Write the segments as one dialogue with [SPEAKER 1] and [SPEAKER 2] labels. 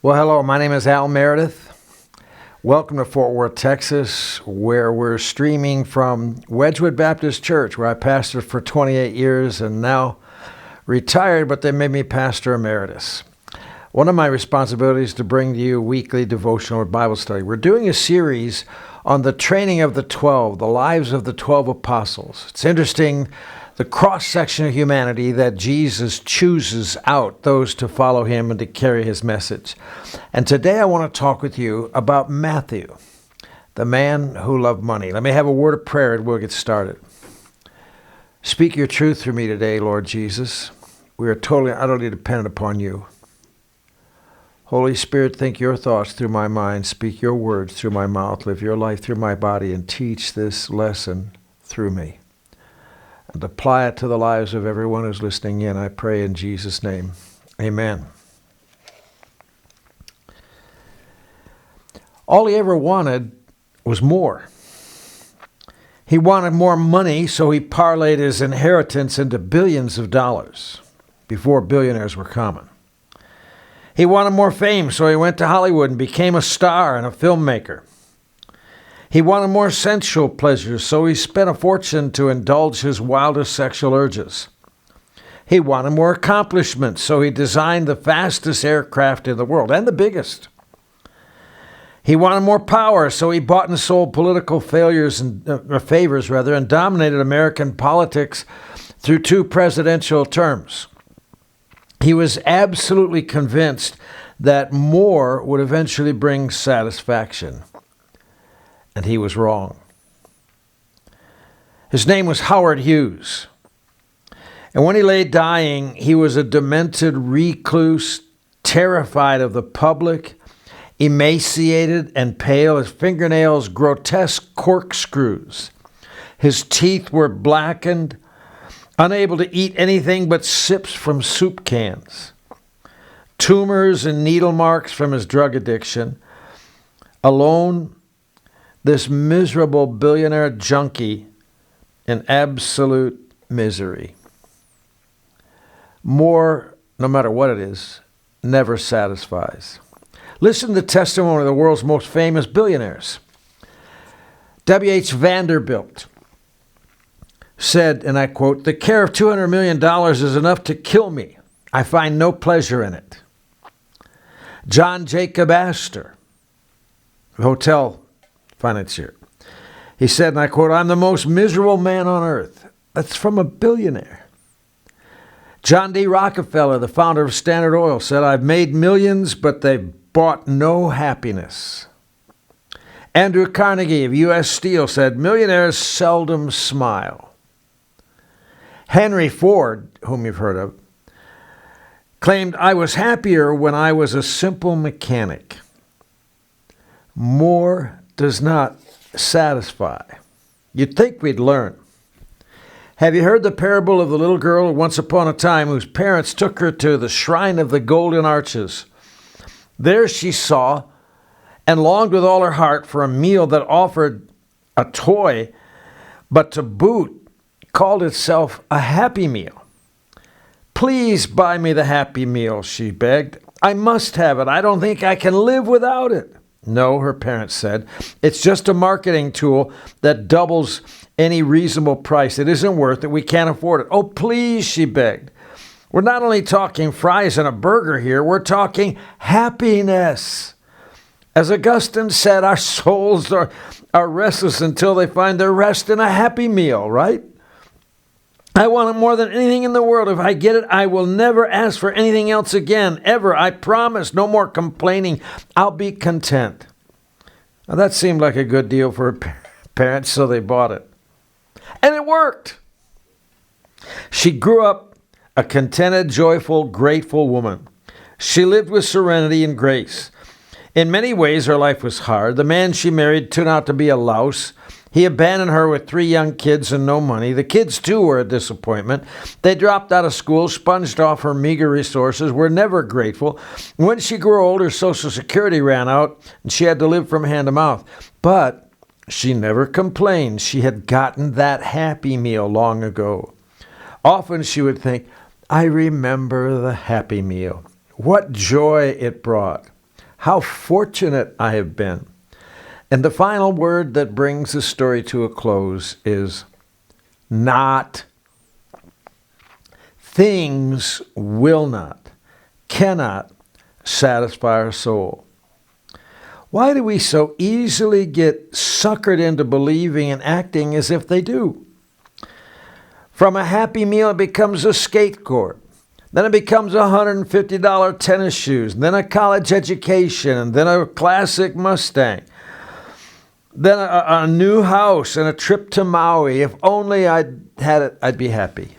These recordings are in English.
[SPEAKER 1] Well, hello, my name is Meredith. Welcome to Fort Worth, Texas, where we're streaming from Wedgwood Baptist Church, where I pastored for 28 years and now retired, but they made me pastor emeritus. One of my responsibilities is to bring to you weekly devotional or Bible study. We're doing a series on the training of the 12, the lives of the 12 apostles. It's interesting, the cross-section of humanity that Jesus chooses out those to follow him and to carry his message. And today I want to talk with you about Matthew, the man who loved money. Let me have a word of prayer and we'll get started. Speak your truth through me today, Lord Jesus. We are totally and utterly dependent upon you. Holy Spirit, think your thoughts through my mind, speak your words through my mouth, live your life through my body, and teach this lesson through me. And apply it to the lives of everyone who's listening in. I pray in Jesus' name. Amen. All he ever wanted was more. He wanted more money, so he parlayed his inheritance into billions of dollars before billionaires were common. He wanted more fame, so he went to Hollywood and became a star and a filmmaker. He wanted more sensual pleasures, so he spent a fortune to indulge his wildest sexual urges. He wanted more accomplishments, so he designed the fastest aircraft in the world, and the biggest. He wanted more power, so he bought and sold political favors and dominated American politics through 2 presidential terms. He was absolutely convinced that more would eventually bring satisfaction. And he was wrong. His name was Howard Hughes. And when he lay dying, he was a demented recluse, terrified of the public, emaciated and pale, his fingernails grotesque corkscrews. His teeth were blackened, unable to eat anything but sips from soup cans. Tumors and needle marks from his drug addiction. Alone, this miserable billionaire junkie in absolute misery. More, no matter what it is, never satisfies. Listen to the testimony of the world's most famous billionaires. W.H. Vanderbilt said, and I quote, "The care of $200 million is enough to kill me. I find no pleasure in it." John Jacob Astor, hotel financier, he said, and I quote, "I'm the most miserable man on earth." That's from a billionaire. John D. Rockefeller, the founder of Standard Oil, said, "I've made millions, but they've bought no happiness." Andrew Carnegie of U.S. Steel said, "Millionaires seldom smile." Henry Ford, whom you've heard of, claimed, "I was happier when I was a simple mechanic." More does not satisfy. You'd think we'd learn. Have you heard the parable of the little girl once upon a time whose parents took her to the shrine of the Golden Arches? There she saw and longed with all her heart for a meal that offered a toy, but to boot called itself a Happy Meal. "Please buy me the Happy Meal," she begged. "I must have it. I don't think I can live without it." "No," her parents said. "It's just a marketing tool that doubles any reasonable price. It isn't worth it. We can't afford it." "Oh, please," she begged. "We're not only talking fries and a burger here. We're talking happiness. As Augustine said, our souls are restless until they find their rest in a Happy Meal, right? I want it more than anything in the world. If I get it, I will never ask for anything else again, ever. I promise. No more complaining. I'll be content." Now, that seemed like a good deal for her parents, so they bought it. And it worked. She grew up a contented, joyful, grateful woman. She lived with serenity and grace. In many ways, her life was hard. The man she married turned out to be a louse. He abandoned her with 3 young kids and no money. The kids, too, were a disappointment. They dropped out of school, sponged off her meager resources, were never grateful. When she grew old, her Social Security ran out, and she had to live from hand to mouth. But she never complained. She had gotten that Happy Meal long ago. Often she would think, "I remember the Happy Meal. What joy it brought. How fortunate I have been. And the final word that brings the story to a close is not. Things will not, cannot satisfy our soul. Why do we so easily get suckered into believing and acting as if they do? From a Happy Meal, it becomes a skate court. Then it becomes $150 tennis shoes, and then a college education, and then a classic Mustang. Then a new house and a trip to Maui. If only I'd had it, I'd be happy.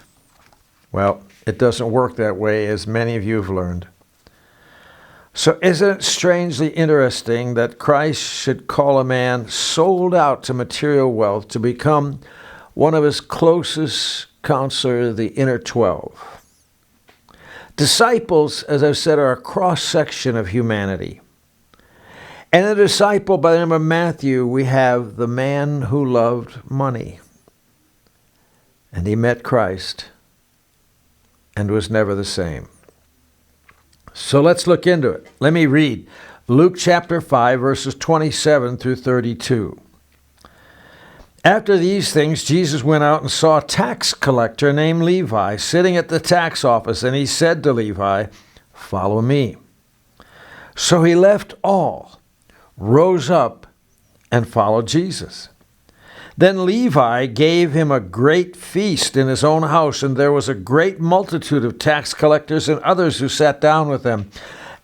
[SPEAKER 1] Well, it doesn't work that way, as many of you have learned. So isn't it strangely interesting that Christ should call a man sold out to material wealth to become one of his closest counselors, the inner 12? Disciples, as I've said, are a cross-section of humanity. And a disciple by the name of Matthew, we have the man who loved money. And he met Christ and was never the same. So let's look into it. Let me read Luke chapter 5, verses 27 through 32. After these things, Jesus went out and saw a tax collector named Levi sitting at the tax office, and he said to Levi, "Follow me." So he left all, rose up, and followed Jesus. Then Levi gave him a great feast in his own house, and there was a great multitude of tax collectors and others who sat down with them.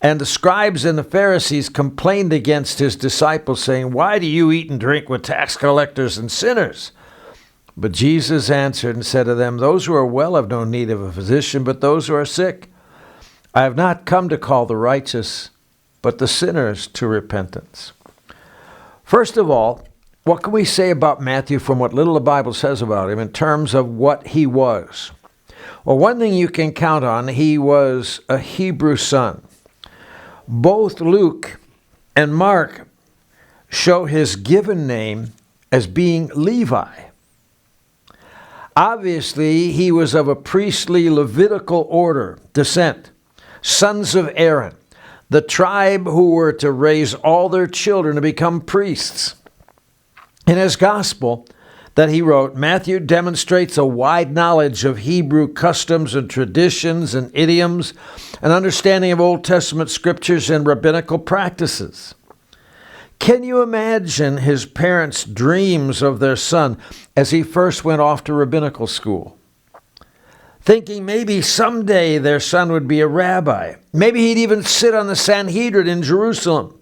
[SPEAKER 1] And the scribes and the Pharisees complained against his disciples, saying, "Why do you eat and drink with tax collectors and sinners?" But Jesus answered and said to them, "Those who are well have no need of a physician, but those who are sick. I have not come to call the righteous, but the sinners to repentance." First of all, what can we say about Matthew from what little the Bible says about him in terms of what he was? Well, one thing you can count on, he was a Hebrew son. Both Luke and Mark show his given name as being Levi. Obviously, he was of a priestly Levitical order, descent, sons of Aaron, the tribe who were to raise all their children to become priests. In his gospel that he wrote, Matthew demonstrates a wide knowledge of Hebrew customs and traditions and idioms, an understanding of Old Testament scriptures and rabbinical practices. Can you imagine his parents' dreams of their son as he first went off to rabbinical school? Thinking maybe someday their son would be a rabbi. Maybe he'd even sit on the Sanhedrin in Jerusalem.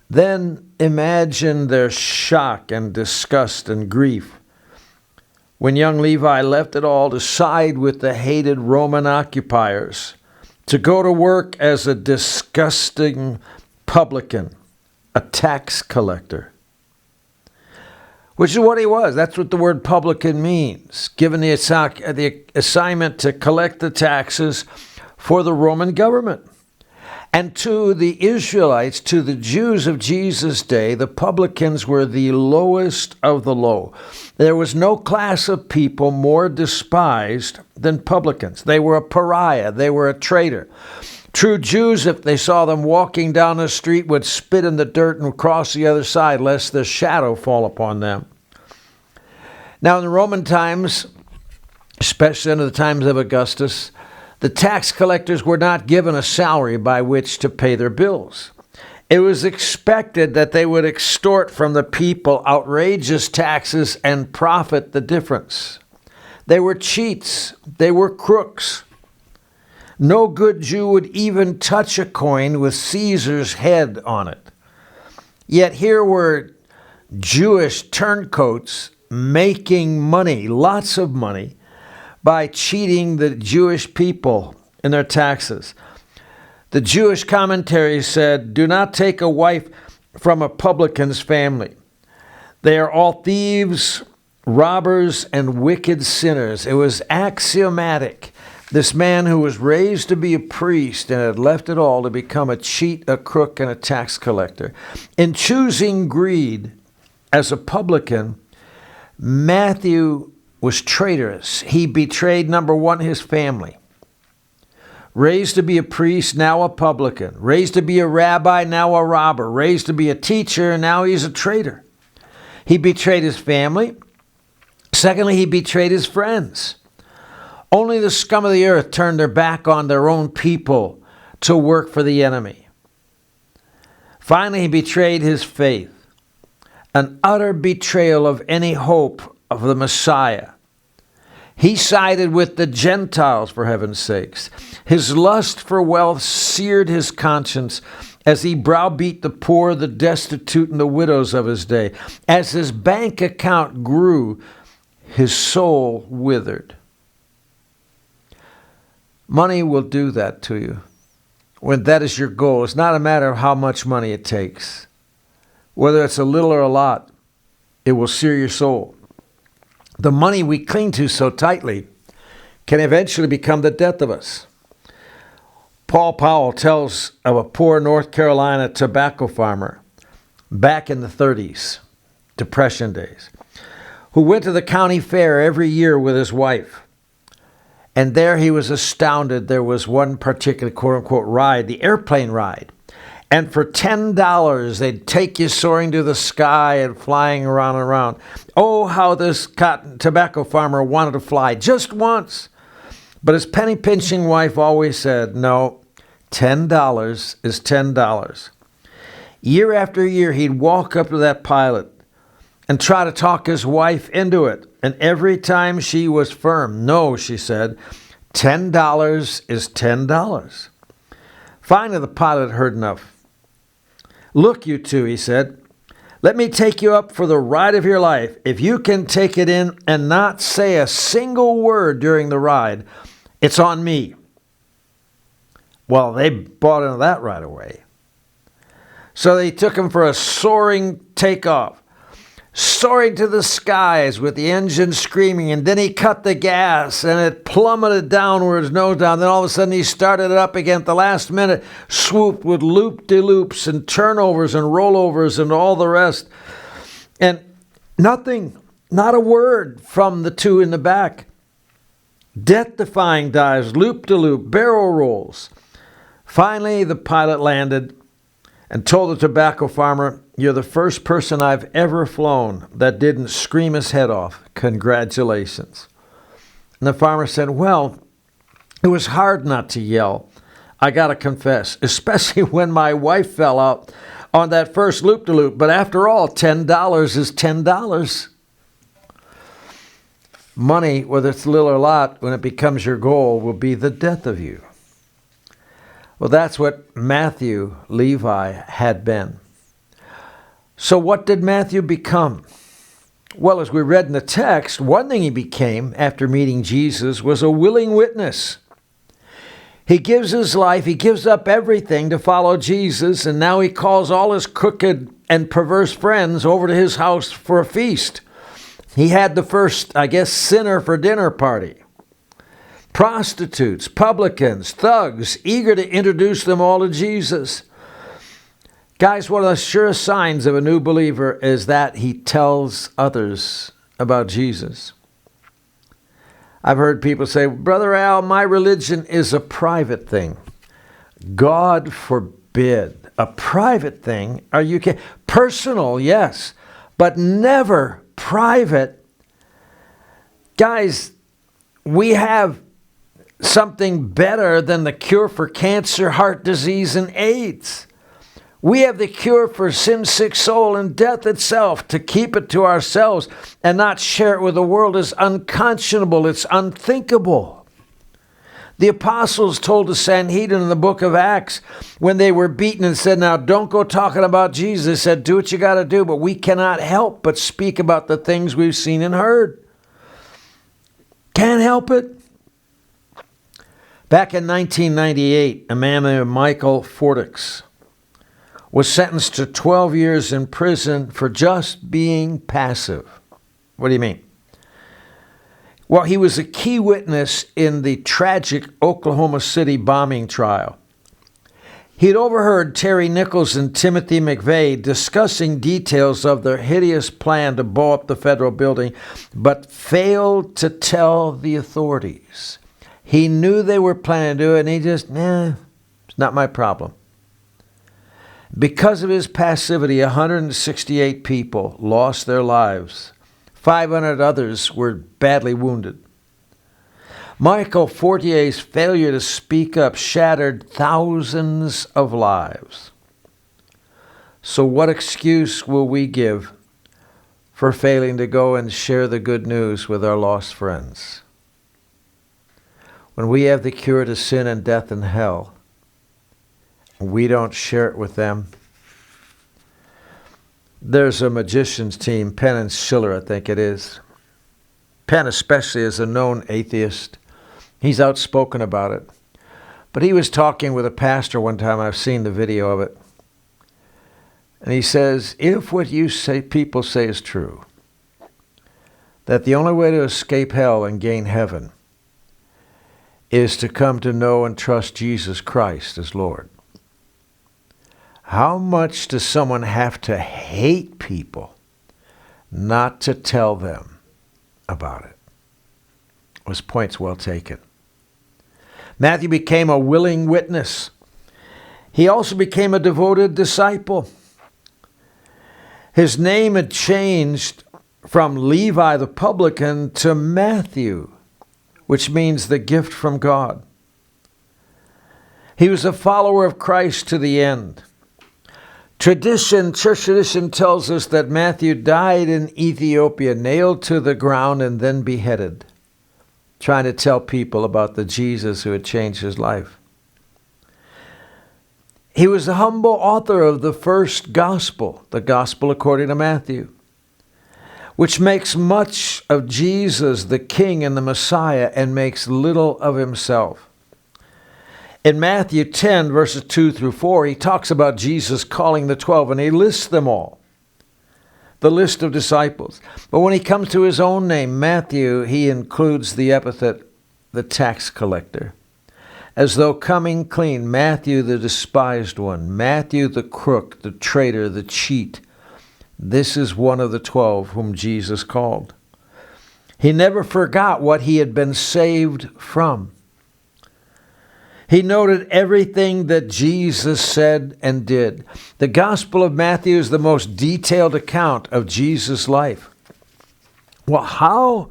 [SPEAKER 1] Then imagine their shock and disgust and grief when young Levi left it all to side with the hated Roman occupiers, to go to work as a disgusting publican, a tax collector, which is what he was. That's what the word publican means, given the assignment to collect the taxes for the Roman government. And to the Israelites, to the Jews of Jesus' day, the publicans were the lowest of the low. There was no class of people more despised than publicans. They were a pariah. They were a traitor. True Jews, if they saw them walking down the street, would spit in the dirt and cross the other side, lest their shadow fall upon them. Now, in the Roman times, especially under the times of Augustus, the tax collectors were not given a salary by which to pay their bills. It was expected that they would extort from the people outrageous taxes and profit the difference. They were cheats. They were crooks. No good Jew would even touch a coin with Caesar's head on it. Yet here were Jewish turncoats making money, lots of money, by cheating the Jewish people in their taxes. The Jewish commentary said, "Do not take a wife from a publican's family. They are all thieves, robbers, and wicked sinners." It was axiomatic. This man who was raised to be a priest and had left it all to become a cheat, a crook, and a tax collector. In choosing greed as a publican, Matthew was traitorous. He betrayed, number one, his family. Raised to be a priest, now a publican. Raised to be a rabbi, now a robber. Raised to be a teacher, now he's a traitor. He betrayed his family. Secondly, he betrayed his friends. Only the scum of the earth turned their back on their own people to work for the enemy. Finally, he betrayed his faith. An utter betrayal of any hope of the Messiah. He sided with the Gentiles, for heaven's sakes. His lust for wealth seared his conscience as he browbeat the poor, the destitute, and the widows of his day. As his bank account grew, his soul withered. Money will do that to you. When that is your goal, it's not a matter of how much money it takes. Whether it's a little or a lot, it will sear your soul. The money we cling to so tightly can eventually become the death of us. Paul Powell tells of a poor North Carolina tobacco farmer back in the 30s, Depression days, who went to the county fair every year with his wife. And there he was astounded. There was one particular quote-unquote ride, the airplane ride. And for $10, they'd take you soaring to the sky and flying around and around. Oh, how this cotton tobacco farmer wanted to fly just once. But his penny-pinching wife always said, no, $10 is $10. Year after year, he'd walk up to that pilot and try to talk his wife into it. And every time she was firm, no, she said, $10 is $10. Finally, the pilot heard enough. Look, you two, he said, let me take you up for the ride of your life. If you can take it in and not say a single word during the ride, it's on me. Well, they bought into that right away. So they took him for a soaring takeoff, soaring to the skies with the engine screaming, and then he cut the gas and it plummeted downwards, nose down. Then all of a sudden he started it up again at the last minute, swooped with loop-de-loops and turnovers and rollovers and all the rest. And nothing, not a word from the two in the back. Death-defying dives, loop-de-loop, barrel rolls. Finally, the pilot landed and told the tobacco farmer, you're the first person I've ever flown that didn't scream his head off. Congratulations. And the farmer said, well, it was hard not to yell. I got to confess, especially when my wife fell out on that first loop-de-loop. But after all, $10 is $10. Money, whether it's little or a lot, when it becomes your goal, will be the death of you. Well, that's what Matthew Levi had been. So what did Matthew become? Well, as we read in the text, one thing he became after meeting Jesus was a willing witness. He gives his life, he gives up everything to follow Jesus, and now he calls all his crooked and perverse friends over to his house for a feast. He had the first, sinner for dinner party. Prostitutes, publicans, thugs, eager to introduce them all to Jesus. Guys, one of the surest signs of a new believer is that he tells others about Jesus. I've heard people say, Brother Al, my religion is a private thing. God forbid. A private thing? Are you kidding? Personal, yes, but never private. Guys, we have something better than the cure for cancer, heart disease, and AIDS. We have the cure for sin-sick soul and death itself. To keep it to ourselves and not share it with the world is unconscionable. It's unthinkable. The apostles told the Sanhedrin in the book of Acts when they were beaten and said, now don't go talking about Jesus. They said, do what you got to do, but we cannot help but speak about the things we've seen and heard. Can't help it. Back in 1998, a man named Michael Fortix was sentenced to 12 years in prison for just being passive. What do you mean? Well, he was a key witness in the tragic Oklahoma City bombing trial. He had overheard Terry Nichols and Timothy McVeigh discussing details of their hideous plan to blow up the federal building, but failed to tell the authorities. He knew they were planning to do it, and he just, it's not my problem. Because of his passivity, 168 people lost their lives. 500 others were badly wounded. Michael Fortier's failure to speak up shattered thousands of lives. So what excuse will we give for failing to go and share the good news with our lost friends? When we have the cure to sin and death and hell, we don't share it with them. There's a magician's team, Penn and Schiller, I think it is. Penn especially is a known atheist. He's outspoken about it. But he was talking with a pastor one time, I've seen the video of it. And he says, if what you say, people say is true, that the only way to escape hell and gain heaven is to come to know and trust Jesus Christ as Lord. How much does someone have to hate people not to tell them about it? Those points well taken. Matthew became a willing witness. He also became a devoted disciple. His name had changed from Levi the publican to Matthew, which means the gift from God. He was a follower of Christ to the end. Church tradition tells us that Matthew died in Ethiopia, nailed to the ground and then beheaded, trying to tell people about the Jesus who had changed his life. He was the humble author of the first gospel, the gospel according to Matthew, which makes much of Jesus, the King and the Messiah, and makes little of himself. In Matthew 10, verses 2 through 4, he talks about Jesus calling the 12, and he lists them all, the list of disciples. But when he comes to his own name, Matthew, he includes the epithet, the tax collector, as though coming clean. Matthew, the despised one. Matthew, the crook, the traitor, the cheat. This is one of the 12 whom Jesus called. He never forgot what he had been saved from. He noted everything that Jesus said and did. The Gospel of Matthew is the most detailed account of Jesus' life. Well, how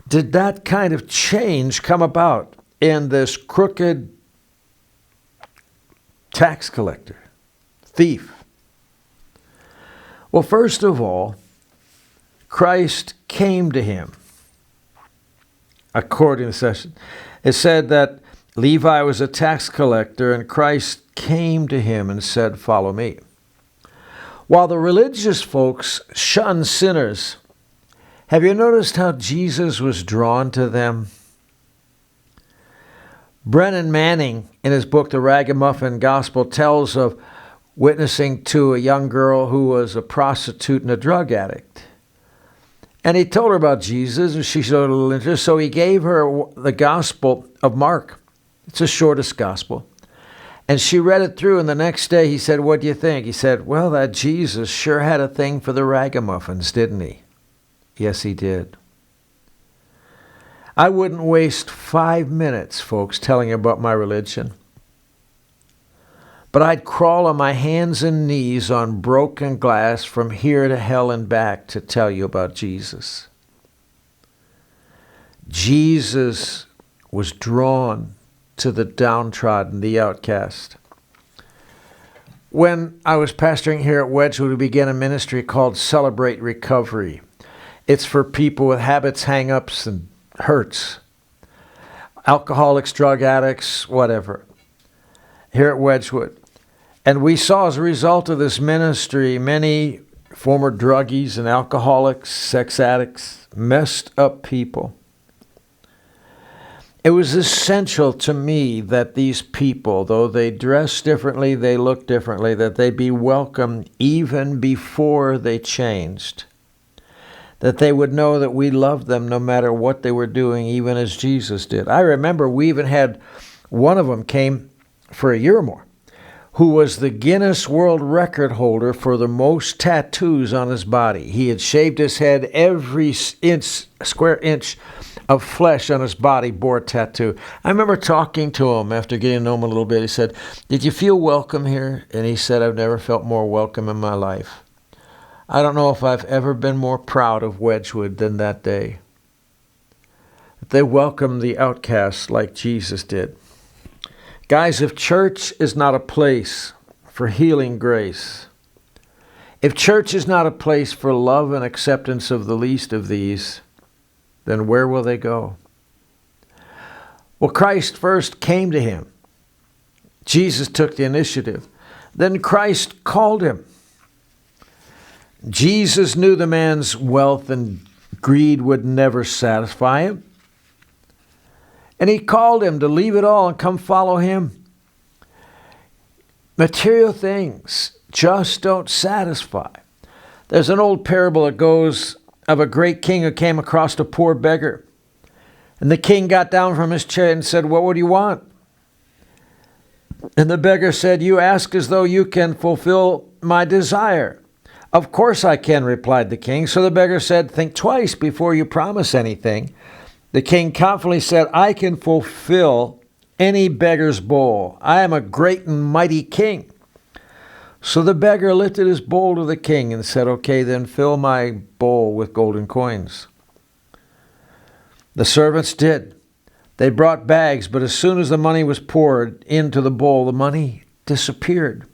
[SPEAKER 1] did that kind of change come about in this crooked tax collector, thief? Well, first of all, Christ came to him. According to the session, it said that Levi was a tax collector, and Christ came to him and said, "Follow me." While the religious folks shunned sinners, have you noticed how Jesus was drawn to them? Brennan Manning, in his book, The Ragamuffin Gospel, tells of witnessing to a young girl who was a prostitute and a drug addict. And he told her about Jesus, and she showed a little interest, so he gave her the Gospel of Mark. It's the shortest gospel. And she read it through, and the next day he said, "What do you think?" He said, "Well, that Jesus sure had a thing for the ragamuffins, didn't he?" Yes, he did. I wouldn't waste 5 minutes, folks, telling you about my religion. But I'd crawl on my hands and knees on broken glass from here to hell and back to tell you about Jesus. Jesus was drawn to the downtrodden, the outcast. When I was pastoring here at Wedgwood, we began a ministry called Celebrate Recovery. It's for people with habits, hang-ups, and hurts. Alcoholics, drug addicts, whatever. Here at Wedgwood. And we saw as a result of this ministry, many former druggies and alcoholics, sex addicts, messed up people. It was essential to me that these people, though they dress differently, they look differently, that they be welcomed even before they changed. That they would know that we loved them no matter what they were doing, even as Jesus did. I remember we even had one of them came for a year or more, who was the Guinness World Record holder for the most tattoos on his body. He had shaved his head every square inch of flesh on his body bore a tattoo. I remember talking to him after getting to know him a little bit. He said, "Did you feel welcome here?" And he said, "I've never felt more welcome in my life. I don't know if I've ever been more proud of Wedgwood than that day. They welcomed the outcasts like Jesus did." Guys, if church is not a place for healing grace, if church is not a place for love and acceptance of the least of these, then where will they go? Well, Christ first came to him. Jesus took the initiative. Then Christ called him. Jesus knew the man's wealth and greed would never satisfy him. And he called him to leave it all and come follow him. Material things just don't satisfy. There's an old parable that goes of a great king who came across a poor beggar. And the king got down from his chair and said, "What would you want?" And the beggar said, "You ask as though you can fulfill my desire." "Of course I can," replied the king. So the beggar said, "Think twice before you promise anything." The king confidently said, "I can fulfill any beggar's bowl. I am a great and mighty king." So the beggar lifted his bowl to the king and said, "Okay, then fill my bowl with golden coins." The servants did. They brought bags, but as soon as the money was poured into the bowl, the money disappeared.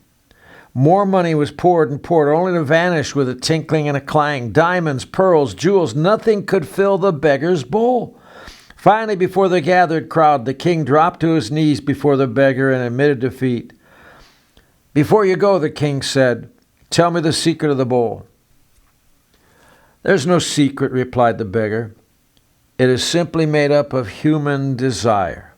[SPEAKER 1] More money was poured and poured, only to vanish with a tinkling and a clang. Diamonds, pearls, jewels, nothing could fill the beggar's bowl. Finally, before the gathered crowd, the king dropped to his knees before the beggar and admitted defeat. "Before you go," the king said, "tell me the secret of the bowl." "There's no secret," replied the beggar. "It is simply made up of human desire.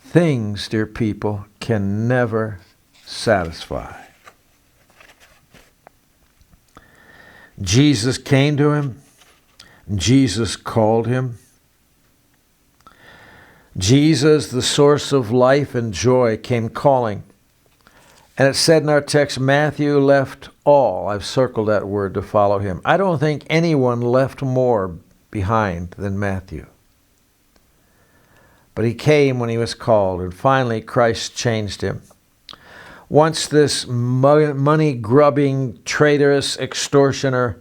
[SPEAKER 1] Things, dear people, can never satisfy." Jesus came to him. Jesus called him. Jesus, the source of life and joy, came calling. And it said in our text, Matthew left all, I've circled that word, to follow him. I don't think anyone left more behind than Matthew. But he came when he was called, and finally Christ changed him. Once this money-grubbing, traitorous extortioner,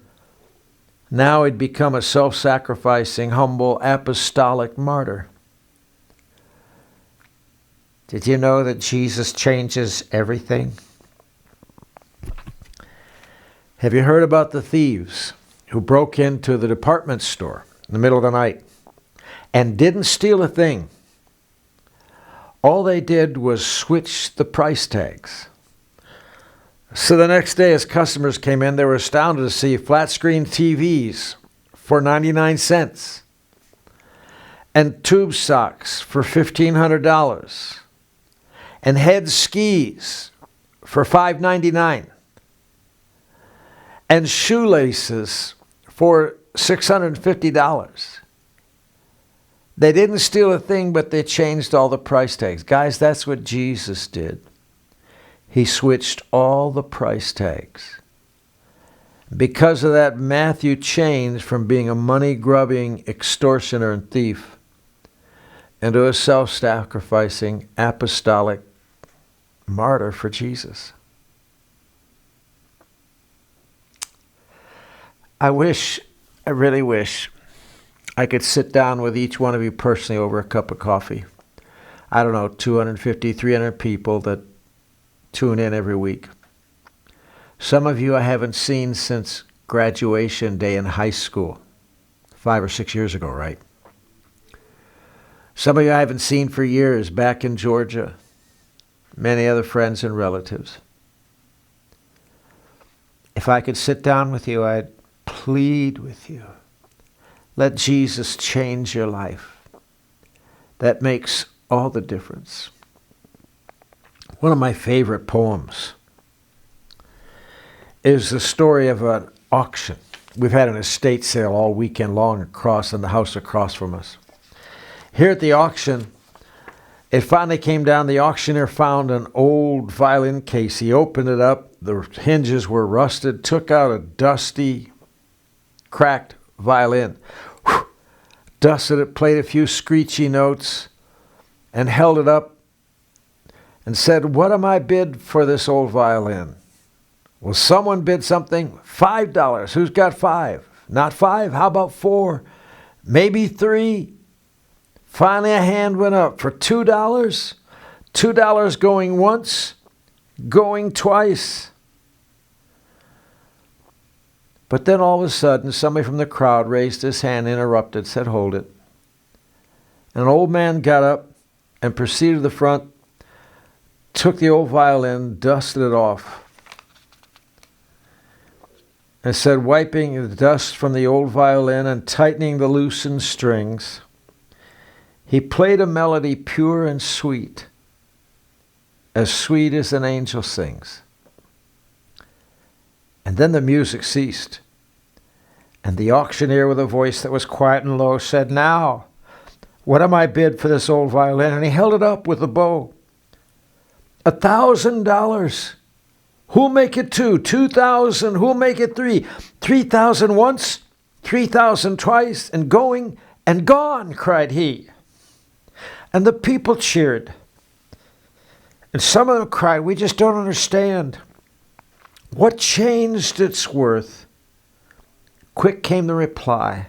[SPEAKER 1] now he'd become a self-sacrificing, humble, apostolic martyr. Did you know that Jesus changes everything? Have you heard about the thieves who broke into the department store in the middle of the night and didn't steal a thing? All they did was switch the price tags. So the next day as customers came in, they were astounded to see flat-screen TVs for 99 cents and tube socks for $1,500 and head skis for $5.99 and shoelaces for $650. They didn't steal a thing, but they changed all the price tags. Guys, that's what Jesus did. He switched all the price tags. Because of that, Matthew changed from being a money-grubbing extortioner and thief into a self-sacrificing apostolic martyr for Jesus. I really wish I could sit down with each one of you personally over a cup of coffee. I don't know, 250, 300 people that tune in every week. Some of you I haven't seen since graduation day in high school, 5 or 6 years ago, right? Some of you I haven't seen for years back in Georgia. Many other friends and relatives. If I could sit down with you, I'd plead with you. Let Jesus change your life. That makes all the difference. One of my favorite poems is the story of an auction. We've had an estate sale all weekend long across in the house across from us. Here at the auction, it finally came down. The auctioneer found an old violin case. He opened it up. The hinges were rusted, took out a dusty, cracked violin. dusted it, played a few screechy notes, and held it up and said, "What am I bid for this old violin?" Will someone bid something? $5. Who's got 5? Not 5? How about 4? Maybe 3? Finally a hand went up for $2. $2 going once, going twice. But then all of a sudden, somebody from the crowd raised his hand, interrupted, said, "Hold it." And an old man got up and proceeded to the front, took the old violin, dusted it off, and said, wiping the dust from the old violin and tightening the loosened strings, he played a melody pure and sweet as an angel sings. And then the music ceased, and the auctioneer, with a voice that was quiet and low, said, "Now, what am I bid for this old violin?" And he held it up with a bow. $1,000. Who'll make it 2? 2,000. Who'll make it 3? 3,000 once, 3,000 twice, and going and gone, cried he. And the people cheered. And some of them cried, "We just don't understand. What changed its worth?" Quick came the reply.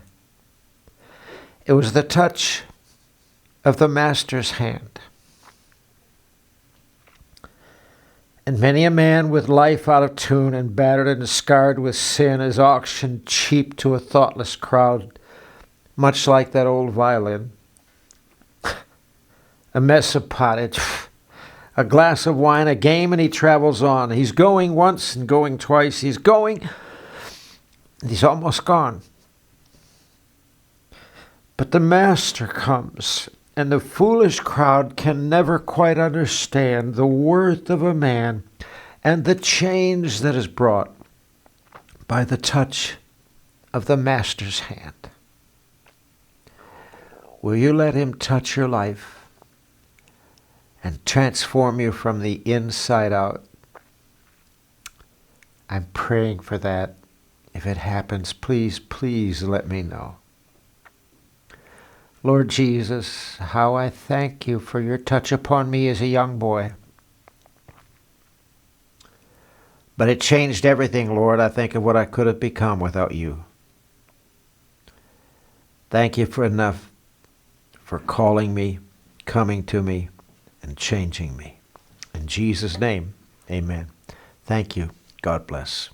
[SPEAKER 1] It was the touch of the Master's hand. And many a man with life out of tune and battered and scarred with sin is auctioned cheap to a thoughtless crowd, much like that old violin. A mess of pottage, a glass of wine, a game, and he travels on. He's going once and going twice. He's going, and he's almost gone. But the Master comes, and the foolish crowd can never quite understand the worth of a man and the change that is brought by the touch of the Master's hand. Will you let him touch your life and transform you from the inside out? I'm praying for that. If it happens, please, please let me know. Lord Jesus, how I thank you for your touch upon me as a young boy. But it changed everything, Lord. I think of what I could have become without you. Thank you for calling me, coming to me, and changing me. In Jesus' name, amen. Thank you. God bless.